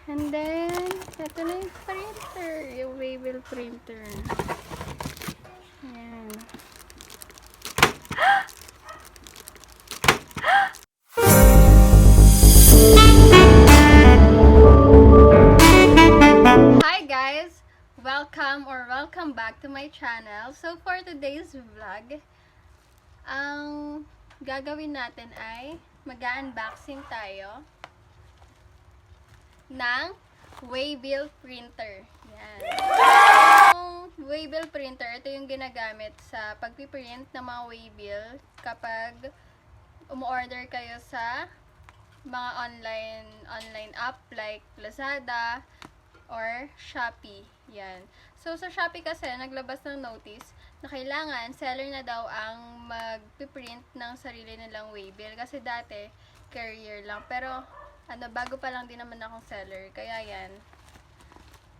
And then, ito na yung printer. Yung Waybill printer. Ayan. Hi guys! Welcome back to my channel. So for today's vlog, ang gagawin natin ay mag-unboxing tayo ng Waybill printer. Yan. Yung Waybill printer, ito yung ginagamit sa pagpiprint ng mga Waybill kapag umu-order kayo sa mga online app like Lazada or Shopee. Yan. So, sa Shopee kasi, naglabas ng notice na kailangan seller na daw ang magpiprint ng sarili nilang Waybill. Kasi dati, carrier lang. Pero, bago pa lang din naman akong seller. Kaya yan.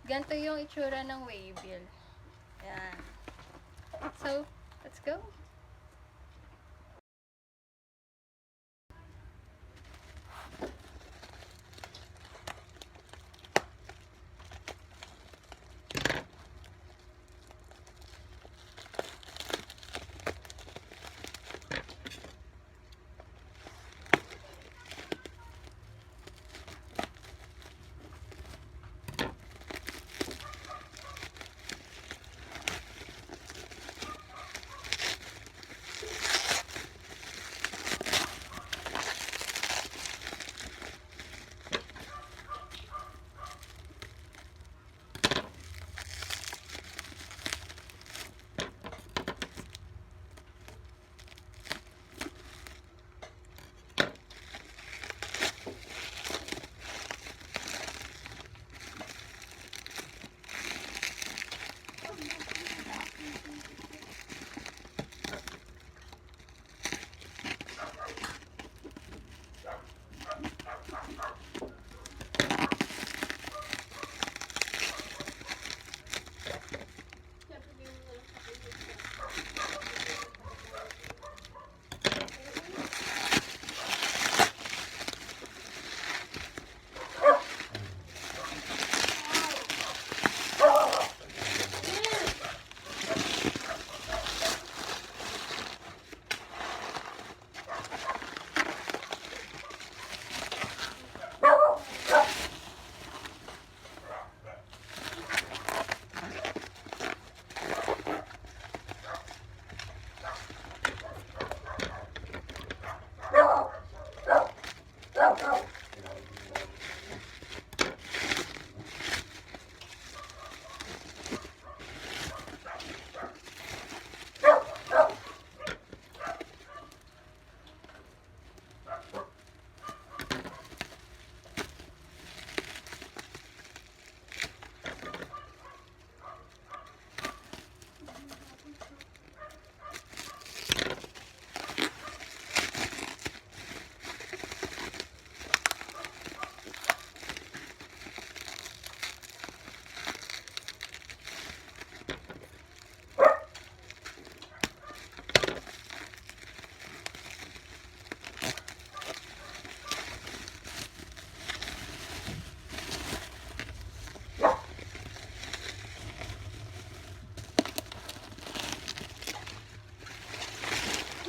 Ganito yung itsura ng Waybill. Yan. So, let's go!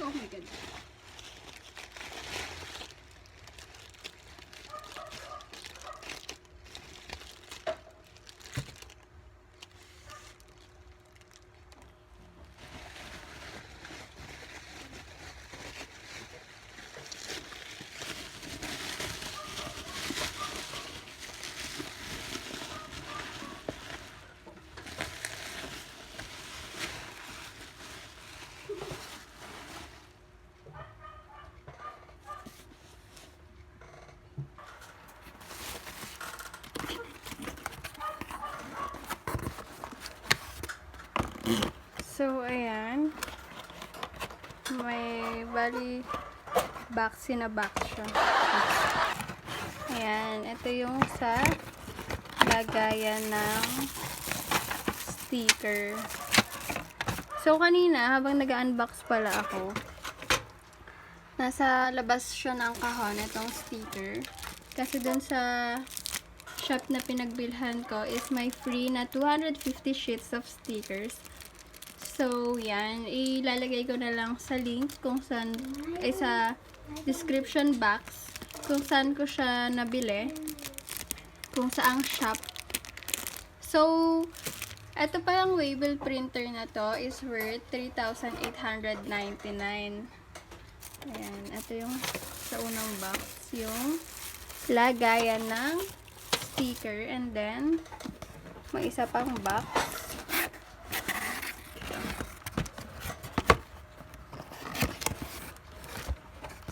Oh my God. So, ayan. May bali box na box siya. Ayan. Ito yung sa lagayan ng sticker. So, kanina, habang nag-unbox pala ako, nasa labas siya ng kahon itong sticker. Kasi dun sa shop na pinagbilhan ko is may free na 250 sheets of stickers. So, yan. Ilalagay ko na lang sa link kung saan, ay sa description box kung saan ko siya nabili. Kung saang shop. So, ito pa yung Waybill printer na to is worth 3,899. Ayan. Ito yung sa unang box. Yung lagayan ng sticker. And then, may isa pang box.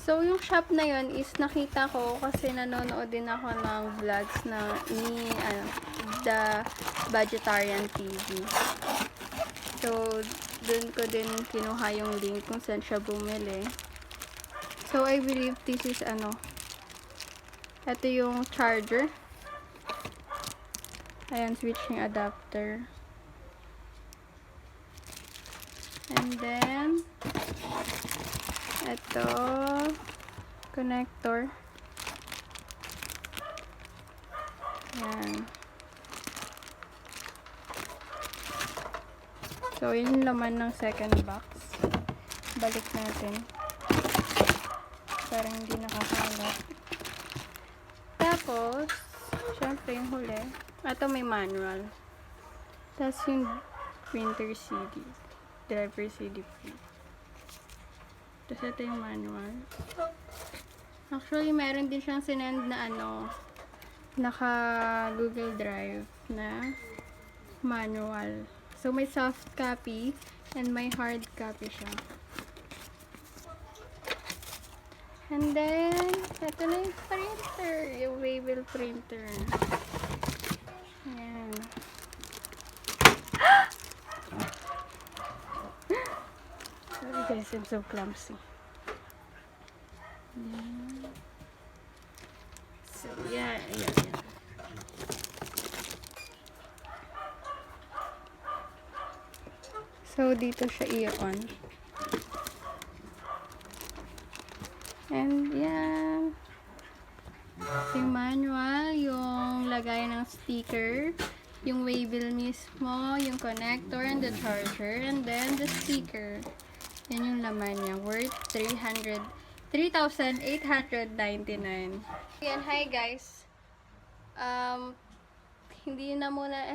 So, yung shop na yun is nakita ko kasi nanonood din ako ng vlogs na ni The Vegetarian TV. So, dun ko din kinuha yung link kung saan siya bumili. So, I believe this is ito yung charger. Ayan, switching adapter. And then, ito, connector. Ayan. So, yun yung laman ng second box. Balik natin. Parang hindi nakakalat. Tapos, syempre yung huli. Ito may manual. Tapos yung printer CD. Driver CD free. Tapos ito yung manual. Actually, meron din siyang sinend na naka Google Drive na manual. So, may soft copy and may hard copy siya. And then, ito na yung printer. Yung Waybill printer. Ayan. Sorry guys, I'm so clumsy. Ayan. So, yeah, ayan. So, dito siya i-on. And, yeah. Yung manual, yung lagay ng sticker, yung Waybill mismo, yung connector and the charger, and then the sticker. Yan yung laman niya. Worth 3,899. Yan, hi guys. Hindi na muna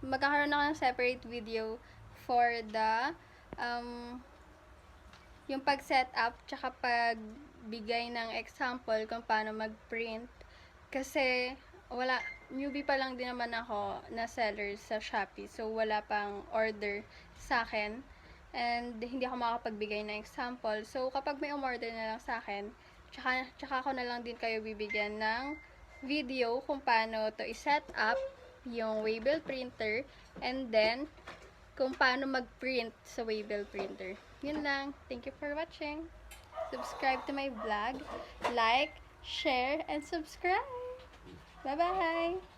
magkakaroon ako ng separate video for the yung pag-setup tsaka pagbigay ng example kung paano mag-print. Kasi newbie pa lang din naman ako na seller sa Shopee. So, wala pang order sa akin. And hindi ako makapagbigay ng example. So, kapag may umorder na lang sa akin, tsaka ako na lang din kayo bibigyan ng video kung paano to i-set up yung Waybill printer, and then kung paano mag-print sa Waybill printer. Yun lang. Thank you for watching. Subscribe to my vlog. Like, share, and subscribe. Bye-bye!